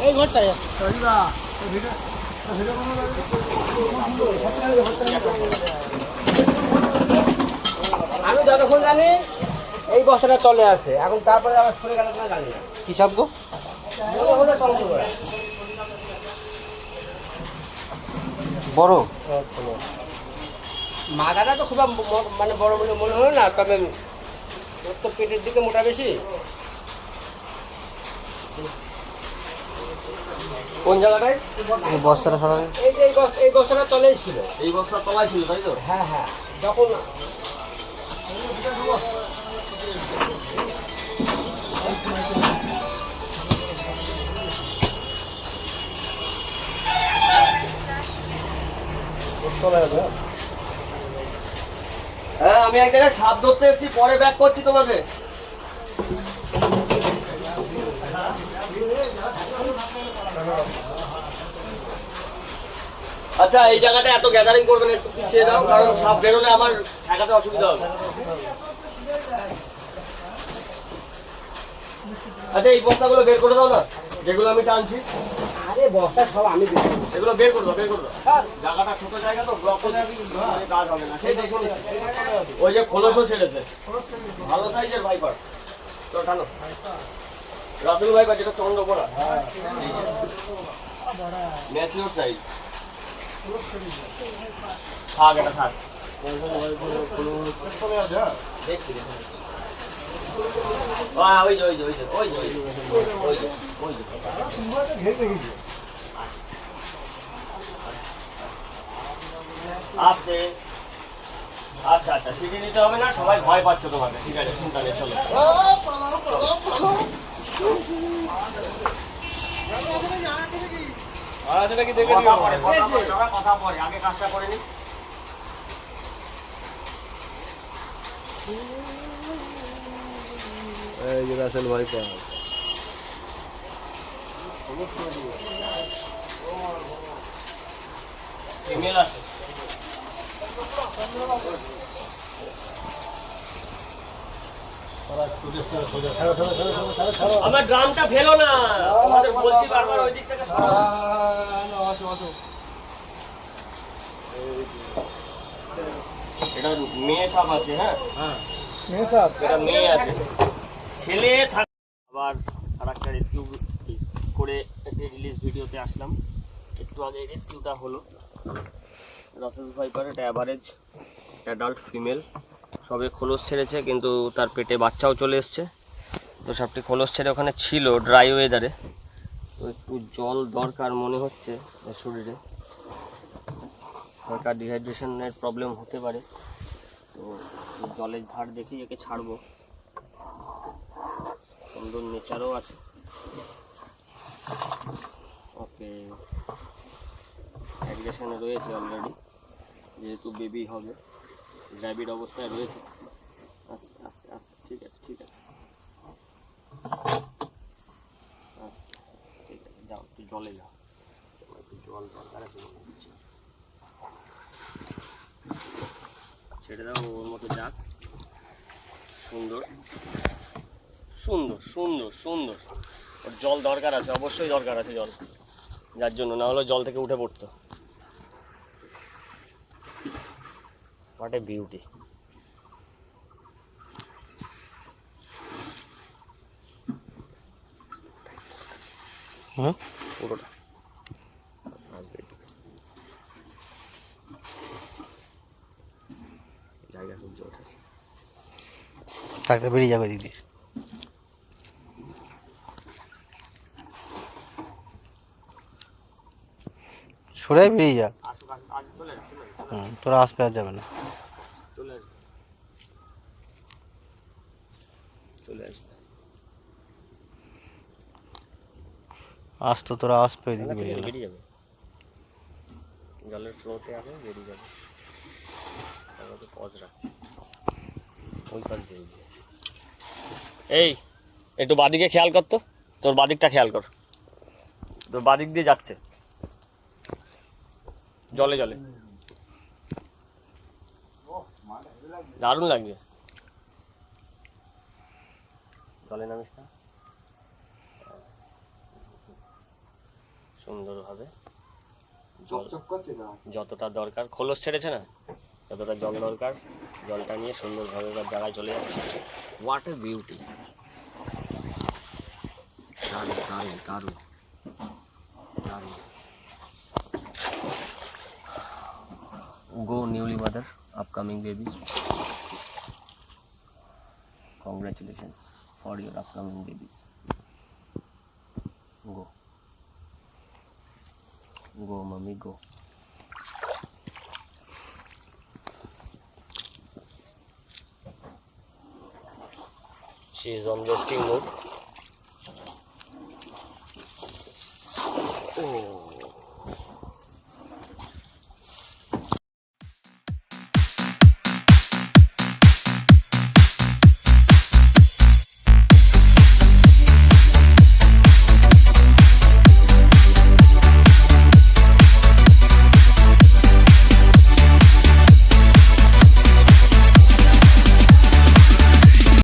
এই ঘরটাই আমি যতক্ষণ জানি এই বস্তাটা তলে আছে, এখন তারপরে আবার সরে গেল না জানি না কি সব গো বড় মাথাটা তো খুব মানে বড় বলে মনে হলো না, তবে ওর তো পেটের দিকে মোটা বেশি। কোন জায়গাটায়? এই বস্তাটা সরাবে। এই যে এই বস্তাটা তলেই ছিল। এই বস্তার তলায় ছিল তাই তো? হ্যাঁ হ্যাঁ, যখন হ্যাঁ, আমি এক জায়গায় সাপ ধরতে এসেছি, পরে ব্যাক করছি তোমাকে। আচ্ছা, এই জায়গাটা এত গ্যাদারিং করবেন, একটু পিছিয়ে যাও, কারণ সাপ বেরোলে আমার ঠেকাতে অসুবিধা হবে। আচ্ছা, এই বস্তাগুলো বের করে দাও না, যেগুলো আমি টানছি। আরে বস্তা সব আমি দিচ্ছি। এগুলো বের করে দাও, বের করে দাও। জায়গাটা ছোট জায়গা তো, ব্লক কাজ হবে না। সেই দেখুন, ওই যে খোলসও ছেড়েছে, ভালো সাইজের ভাইপার। তো টানো, রাসেল ভাইপার, যেটা চন্দ্রপোড়া, ম্যাচিওর সাইজ। থাক, এটা থাক। দেখছি, ওই যে ওই যে ওই যে ওই যে ওই যে ওই যে ওই যে আস্তে। আচ্ছা আচ্ছা, সিটি নিতে হবে না, সবাই ভয় পাচ্ছ তোমাকে, ঠিক আছে, চিন্তা নেই, চলো। কথা পরে, আগে কাজটা করে নি। এই যে রাসেল ভাই পা ফিমেল আছে। আমার ড্রামটা ফেলো না, তোমাদের বলছি বারবার ওই দিক থেকে সরো। এটা মেয়ে সাপ আছে। হ্যাঁ, মেয়ে সাহেব এটা মেয়ে আছে, ছেলে থাকে। আবার আর একটা রেস্কিউ করে একটা রিলিজ ভিডিওতে আসলাম। একটু আগে রেস্কিউটা হলো। রাসেল ভাইপার, এটা অ্যাভারেজ অ্যাডাল্ট ফিমেল, সবে খোলস ছেড়েছে, কিন্তু তার পেটে বাচ্চাও চলে এসছে। তো সাপটি খোলস ছেড়ে ওখানে ছিল ড্রাই ওয়েদারে, তো একটু জল দরকার মনে হচ্ছে ওর শরীরে, হালকা ডিহাইড্রেশনের প্রবলেম হতে পারে। তো জলের ধার দেখেই একে ছাড়বো। সুন্দর নেচারও আছে। ওকে, অ্যাগ্রেশনে রয়েছে অলরেডি, যেহেতু বেবি হবে, র্যাবিড অবস্থায় রয়েছে। আস্তে আস্তে আস্তে, ঠিক আছে ঠিক আছে, আস্তে, ঠিক আছে, যাও একটু জলে যাও, একটু জল দরকার আছে মনে হচ্ছে। ছেড়ে দাও, ওর মতো যাক। সুন্দর সুন্দর সুন্দর সুন্দর, ওর জল দরকার আছে, অবশ্যই দরকার আছে জল, যার জন্য, না হলে জল থেকে উঠে পড়তো। What a beauty. পুরোটা জায়গা খুব জোর আছে, থাকতে বেরিয়ে যাবে দিদি। সরে বেরিয়ে যা। আসুক আসুক, আজ চলে আসবে, তোরা আসবে আর যাবে না। চলে আসবে, চলে আসবে। আসতো তোরা আসবে দিদি, বেরিয়ে যা। বেরিয়ে যাবে, জলের ফ্লোতে আছে, বেরিয়ে যাবে। তারপরে পজ রাখ, ওই পাশ দিয়ে। এই একটু বাদিকে খেয়াল কর তো, তোর বাদিকটা খেয়াল কর, তোর বাদিক দিয়ে যাচ্ছে জলে জলে, দারুণ লাগছে। জলে নামিস না, সুন্দরভাবে জল যতটা দরকার, খোলস ছেড়েছে না, যতটা জল দরকার জলটা নিয়ে সুন্দরভাবে এবার জায়গায় চলে যাচ্ছে। হোয়াট এ বিউটি, দারুণ দারুণ দারুণ দারুণ। গো newly mother, upcoming babies, congratulations for your upcoming babies. Go. Go, mommy, go. She is on resting mode.